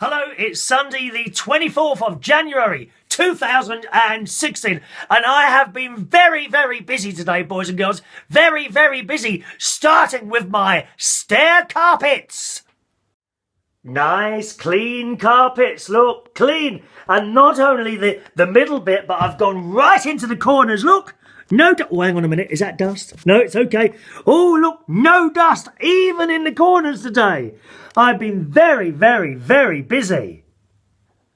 Hello, it's Sunday the 24th of January 2016 and I have been very, very busy today, boys and girls. Very, very busy, starting with my stair carpets. Nice, clean carpets, look, clean. And not only the middle bit, but I've gone right into the corners, look. No dust. Oh, hang on a minute. Is that dust? No, it's okay. Oh, look, no dust, even in the corners today. I've been very, very, very busy.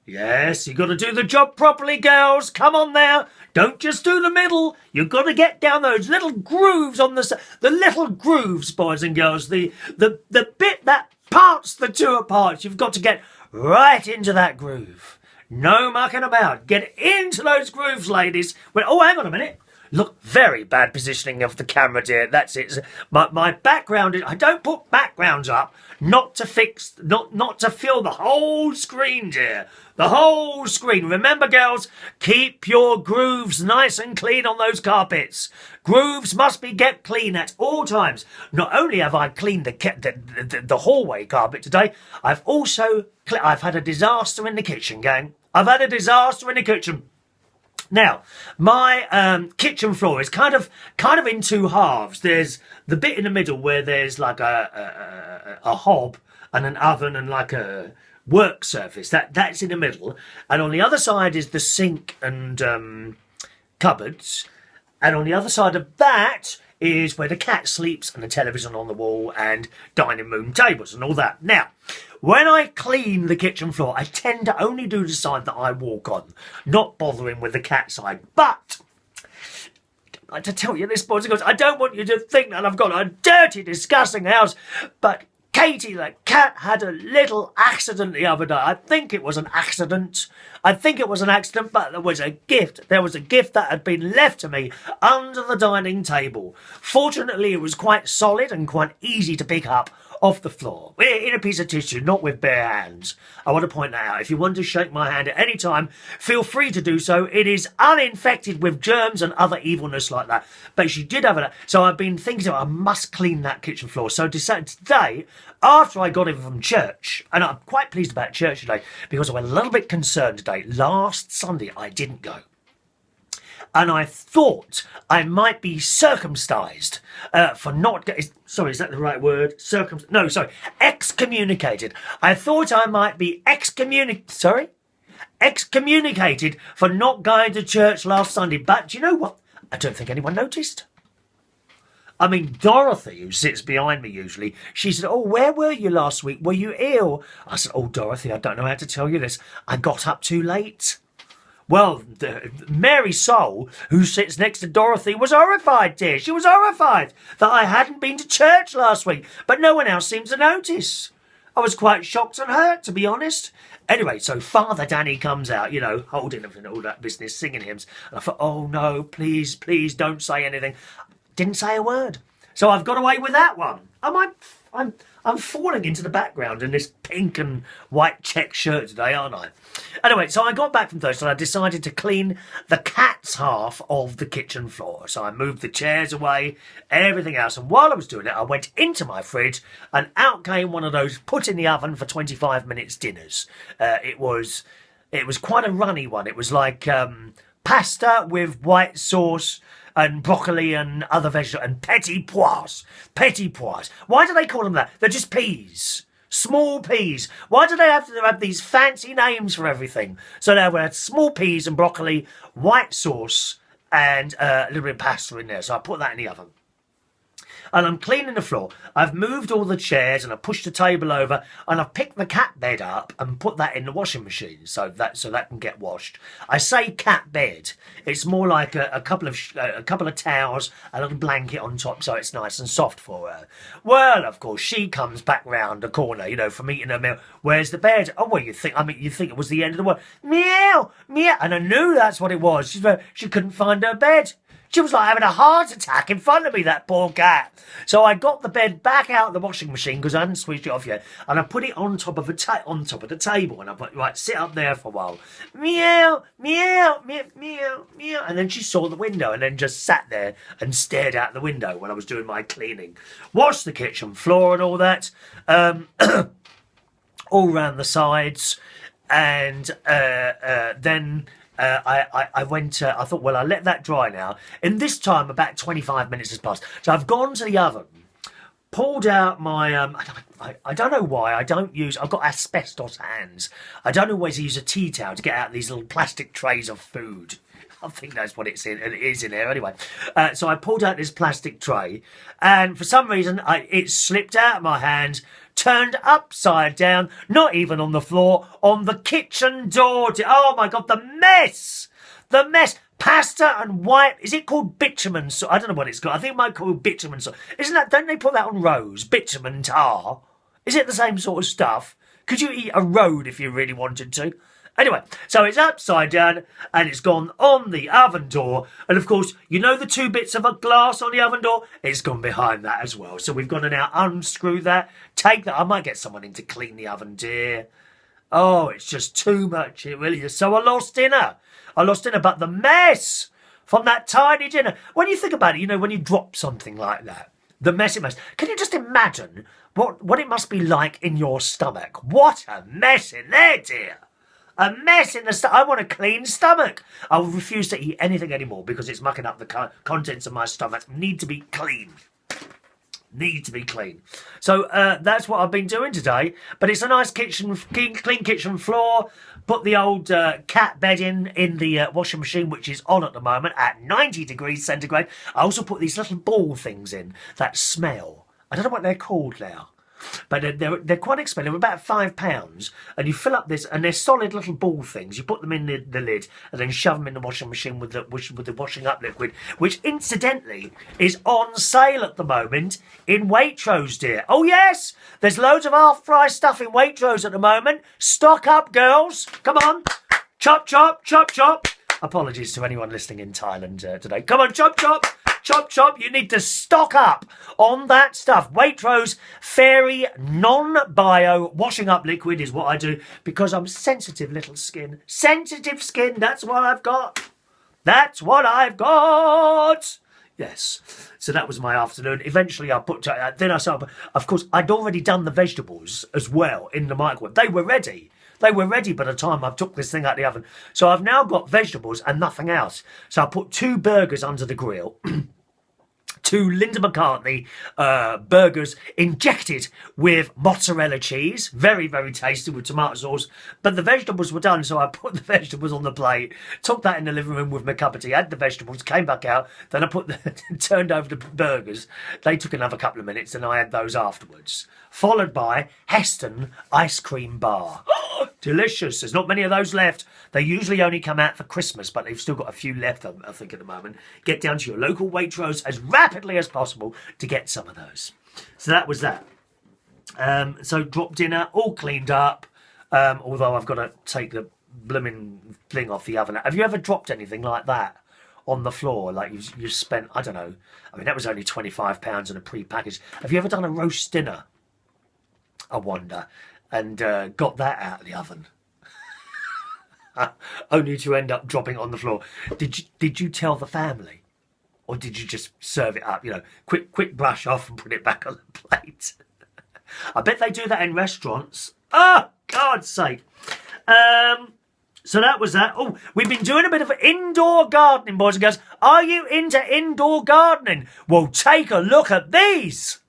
Yes, you've got to do the job properly, girls. Come on now. Don't just do the middle. You've got to get down those little grooves on the little grooves, boys and girls. The bit that parts the two apart. You've got to get right into that groove. No mucking about. Get into those grooves, ladies. Oh, hang on a minute. Look, very bad positioning of the camera, dear. That's it. My background is... I don't put backgrounds up not to fill the whole screen, dear. The whole screen. Remember, girls, keep your grooves nice and clean on those carpets. Grooves must be kept clean at all times. Not only have I cleaned the hallway carpet today, I've had a disaster in the kitchen, gang. I've had a disaster in the kitchen. Now, my kitchen floor is kind of in two halves. There's the bit in the middle where there's like a hob and an oven and like a work surface. That's in the middle. And on the other side is the sink and cupboards. And on the other side of that is where the cat sleeps and the television on the wall and dining room tables and all that. Now, when I clean the kitchen floor, I tend to only do the side that I walk on, not bothering with the cat side. But I'd like to tell you this, boys and girls, I don't want you to think that I've got a dirty, disgusting house, but Katie, the cat, had a little accident the other day. I think it was an accident, but there was a gift. There was a gift that had been left to me under the dining table. Fortunately, it was quite solid and quite easy to pick up off the floor, in a piece of tissue, not with bare hands. I want to point that out. If you want to shake my hand at any time, feel free to do so. It is uninfected with germs and other evilness like that. But she did have it. So I've been thinking, I must clean that kitchen floor. So today, after I got in from church, and I'm quite pleased about church today, because I was a little bit concerned today. Last Sunday, I didn't go. And I thought I might be circumcised for not... Sorry, is that the right word? Excommunicated. I thought I might be excommunicated for not going to church last Sunday. But do you know what? I don't think anyone noticed. I mean, Dorothy, who sits behind me usually, she said, oh, where were you last week? Were you ill? I said, oh, Dorothy, I don't know how to tell you this. I got up too late. Well, Mary Soul, who sits next to Dorothy, was horrified, dear. She was horrified that I hadn't been to church last week, but no one else seemed to notice. I was quite shocked and hurt, to be honest. Anyway, so Father Danny comes out, holding everything, all that business, singing hymns. And I thought, oh, no, please, please don't say anything. Didn't say a word. So I've got away with that one. I'm falling into the background in this pink and white check shirt today, aren't I? Anyway, so I got back from Thursday and I decided to clean the cat's half of the kitchen floor. So I moved the chairs away, everything else. And while I was doing it, I went into my fridge and out came one of those put in the oven for 25 minutes dinners. It was quite a runny one. It was like pasta with white sauce and broccoli and other vegetables, and petit pois. Petit pois. Why do they call them that? They're just peas. Small peas. Why do they have to have these fancy names for everything? So they had small peas and broccoli, white sauce, and a little bit of pasta in there. So I put that in the oven. And I'm cleaning the floor. I've moved all the chairs and I pushed the table over and I've picked the cat bed up and put that in the washing machine so that can get washed. I say cat bed. It's more like a couple of towels, a little blanket on top so it's nice and soft for her. Well, of course, she comes back round the corner, from eating her meal. Where's the bed? Oh, well, you think it was the end of the world. Meow, meow. And I knew that's what it was. She couldn't find her bed. She was like having a heart attack in front of me, that poor cat. So I got the bed back out of the washing machine because I hadn't switched it off yet, and I put it on top of the table, and I put, right, sit up there for a while. Meow, meow, meow, meow, meow. And then she saw the window and then just sat there and stared out the window when I was doing my cleaning. Washed the kitchen floor and all that. all round the sides, and then I went. I thought, well, I'll let that dry now. In this time, about 25 minutes has passed, so I've gone to the oven, pulled out my. I don't know why I don't use. I've got asbestos hands. I don't always use a tea towel to get out these little plastic trays of food. I think that's what it's in, and it is in there anyway. So I pulled out this plastic tray, and for some reason, it slipped out of my hand, turned upside down, not even on the floor, on the kitchen door. Oh my God, the mess! The mess! Pasta and white, is it called bitumen sauce? I don't know what it's called. I think it might be called bitumen sauce. Isn't that, don't they put that on roads? Bitumen tar? Is it the same sort of stuff? Could you eat a road if you really wanted to? Anyway, so it's upside down and it's gone on the oven door. And of course, you know the two bits of a glass on the oven door? It's gone behind that as well. So we've got to now unscrew that, take that. I might get someone in to clean the oven, dear. Oh, it's just too much. It really is. So I lost dinner. But the mess from that tiny dinner. When you think about it, you know, when you drop something like that, the mess it must. Can you just imagine what it must be like in your stomach? What a mess in there, dear. A mess in the stomach. I want a clean stomach. I will refuse to eat anything anymore because it's mucking up the contents of my stomach. Need to be clean. So that's what I've been doing today. But it's a nice kitchen, clean kitchen floor. Put the old cat bed in the washing machine, which is on at the moment at 90 degrees centigrade. I also put these little ball things in that smell. I don't know what they're called now. But they're quite expensive, about £5, and you fill up this, and they're solid little ball things. You put them in the lid, and then shove them in the washing machine with the washing up liquid, which incidentally is on sale at the moment in Waitrose, dear. Oh yes, there's loads of half-price stuff in Waitrose at the moment. Stock up, girls. Come on, chop, chop, chop, chop. Apologies to anyone listening in Thailand today. Come on, chop, chop. Chop, chop, you need to stock up on that stuff. Waitrose Fairy Non-Bio Washing Up Liquid is what I do because I'm sensitive little skin. Sensitive skin, that's what I've got. That's what I've got. Yes. So that was my afternoon. Eventually I put, then I started, of course, I'd already done the vegetables as well in the microwave. They were ready. They were ready by the time I took this thing out of the oven. So I've now got vegetables and nothing else. So I put 2 burgers under the grill. 2 Linda McCartney burgers injected with mozzarella cheese. Very, very tasty with tomato sauce. But the vegetables were done, so I put the vegetables on the plate, took that in the living room with my cup of tea, had the vegetables, came back out, then I turned over the burgers. They took another couple of minutes and I had those afterwards. Followed by Heston ice cream bar. Delicious. There's not many of those left. They usually only come out for Christmas, but they've still got a few left, I think, at the moment. Get down to your local Waitrose as rapidly as possible to get some of those. So that was that. So dropped dinner, all cleaned up, although I've got to take the blooming thing off the oven. Have you ever dropped anything like that on the floor? Like you've spent, I don't know, I mean, that was only £25 in a pre-packaged. Have you ever done a roast dinner, I wonder, and got that out of the oven? Only to end up dropping it on the floor. Did you tell the family? Or did you just serve it up, you know, quick brush off and put it back on the plate? I bet they do that in restaurants. Oh, God's sake. So that was that. Oh, we've been doing a bit of indoor gardening, boys and girls. Are you into indoor gardening? Well, take a look at these.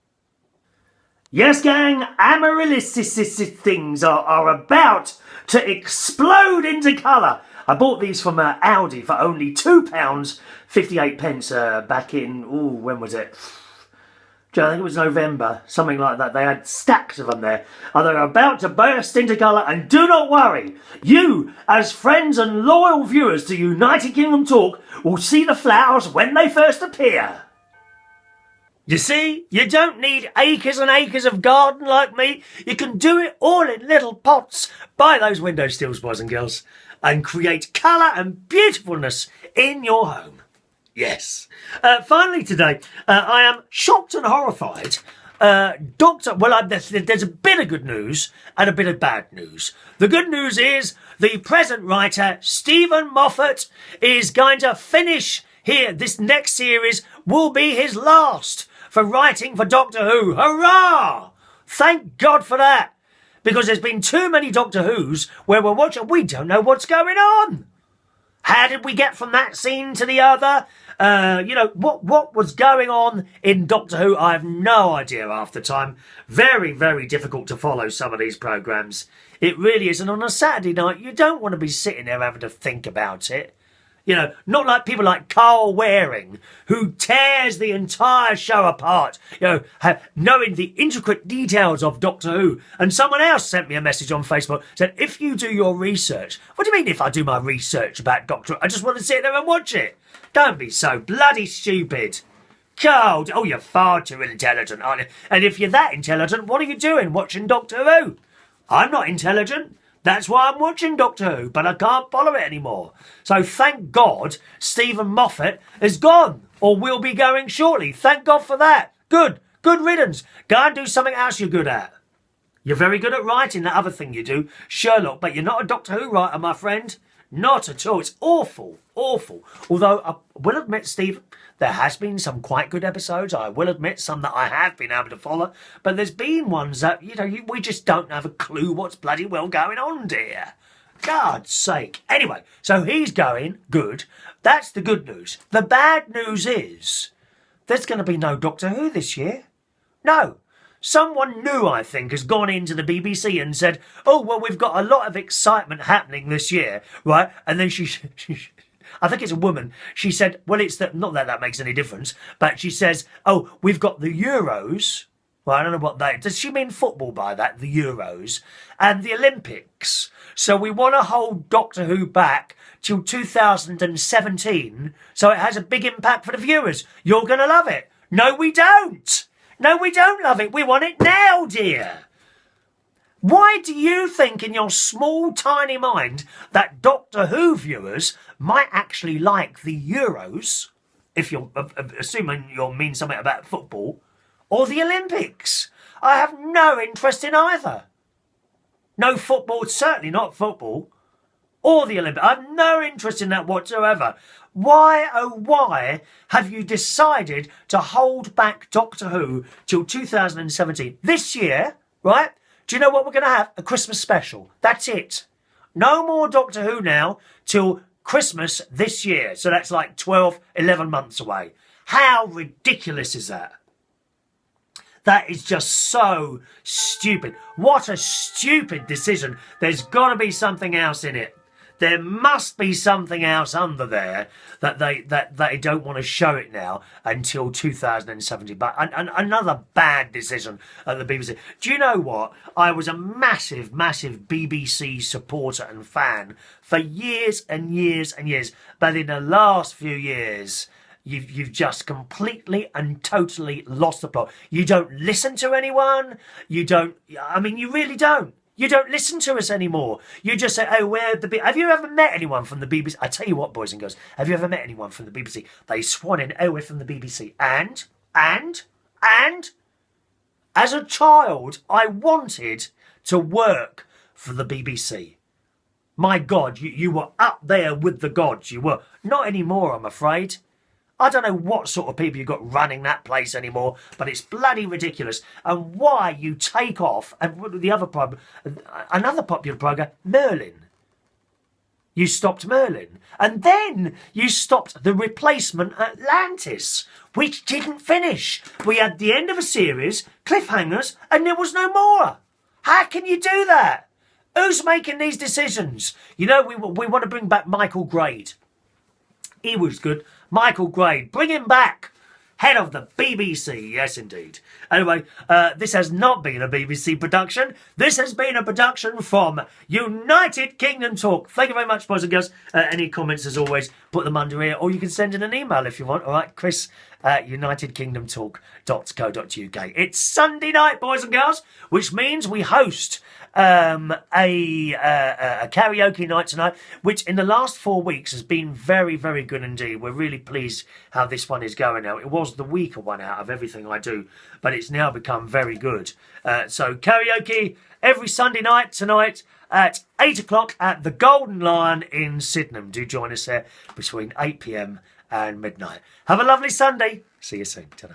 Yes, gang, amaryllis things are about to explode into colour. I bought these from Aldi for only £2.58 back in, when was it? I think it was November, something like that. They had stacks of them there. And they're about to burst into colour. And do not worry, you, as friends and loyal viewers to United Kingdom Talk, will see the flowers when they first appear. You see, you don't need acres and acres of garden like me. You can do it all in little pots. Buy those windowsills, boys and girls, and create colour and beautifulness in your home. Yes. Finally today, I am shocked and horrified. There's a bit of good news and a bit of bad news. The good news is the present writer, Stephen Moffat, is going to finish here. This next series will be his last for writing for Doctor Who. Hurrah! Thank God for that. Because there's been too many Doctor Who's where we're watching, we don't know what's going on. How did we get from that scene to the other? What was going on in Doctor Who? I have no idea half the time. Very, very difficult to follow some of these programmes. It really is. And on a Saturday night, you don't want to be sitting there having to think about it. Not like people like Carl Waring, who tears the entire show apart, knowing the intricate details of Doctor Who. And someone else sent me a message on Facebook, said, if you do your research, what do you mean if I do my research about Doctor Who? I just want to sit there and watch it. Don't be so bloody stupid. God, you're far too intelligent, aren't you? And if you're that intelligent, what are you doing watching Doctor Who? I'm not intelligent. That's why I'm watching Doctor Who, but I can't follow it anymore. So thank God Stephen Moffat is gone, or will be going shortly. Thank God for that. Good riddance. Go and do something else you're good at. You're very good at writing, that other thing you do, Sherlock, but you're not a Doctor Who writer, my friend. Not at all. It's awful. Although I will admit, Steve, there has been some quite good episodes. I will admit some that I have been able to follow. But there's been ones that, we just don't have a clue what's bloody well going on, dear. God's sake. Anyway, so he's going. Good. That's the good news. The bad news is there's going to be no Doctor Who this year. No. Someone new, I think, has gone into the BBC and said, we've got a lot of excitement happening this year, right? And then she I think it's a woman, she said, not that makes any difference, but she says, we've got the Euros. Well, I don't know what does she mean football by that, the Euros, and the Olympics. So we want to hold Doctor Who back till 2017, so it has a big impact for the viewers. You're going to love it. No, we don't. No, we don't love it. We want it now, dear. Why do you think in your small, tiny mind that Doctor Who viewers might actually like the Euros, if you're assuming you'll mean something about football, or the Olympics? I have no interest in either. No football, certainly not football, or the Olympics. I have no interest in that whatsoever. Why have you decided to hold back Doctor Who till 2017? This year, right? Do you know what we're going to have? A Christmas special. That's it. No more Doctor Who now till Christmas this year. So that's like 12, 11 months away. How ridiculous is that? That is just so stupid. What a stupid decision. There's got to be something else in it. There must be something else under there that they don't want to show it now until 2070. But another bad decision at the BBC. Do you know what? I was a massive, massive BBC supporter and fan for years and years and years. But in the last few years, you've just completely and totally lost the plot. You don't listen to anyone. You really don't. You don't listen to us anymore. You just say, have you ever met anyone from the BBC? I tell you what, boys and girls, have you ever met anyone from the BBC? They swan in, we're from the BBC. And, as a child, I wanted to work for the BBC. My God, you were up there with the gods. You were. Not anymore, I'm afraid. I don't know what sort of people you've got running that place anymore, but it's bloody ridiculous. And why you take off, and the other problem, another popular programme, Merlin. You stopped Merlin. And then you stopped the replacement Atlantis, which didn't finish. We had the end of a series, cliffhangers, and there was no more. How can you do that? Who's making these decisions? We want to bring back Michael Grade. He was good. Michael Grade, bring him back. Head of the BBC, yes indeed. Anyway, this has not been a BBC production. This has been a production from United Kingdom Talk. Thank you very much, boys and girls. Any comments, as always, put them under here, or you can send in an email if you want. All right, Chris at unitedkingdomtalk.co.uk. It's Sunday night, boys and girls, which means we host a karaoke night tonight, which in the last 4 weeks has been very, very good indeed. We're really pleased how this one is going now. It was the weaker one out of everything I do, but it's now become very good. So karaoke every Sunday night tonight at 8 o'clock at the Golden Lion in Sydenham. Do join us there between 8 p.m. and midnight. Have a lovely Sunday. See you soon. Ta-da.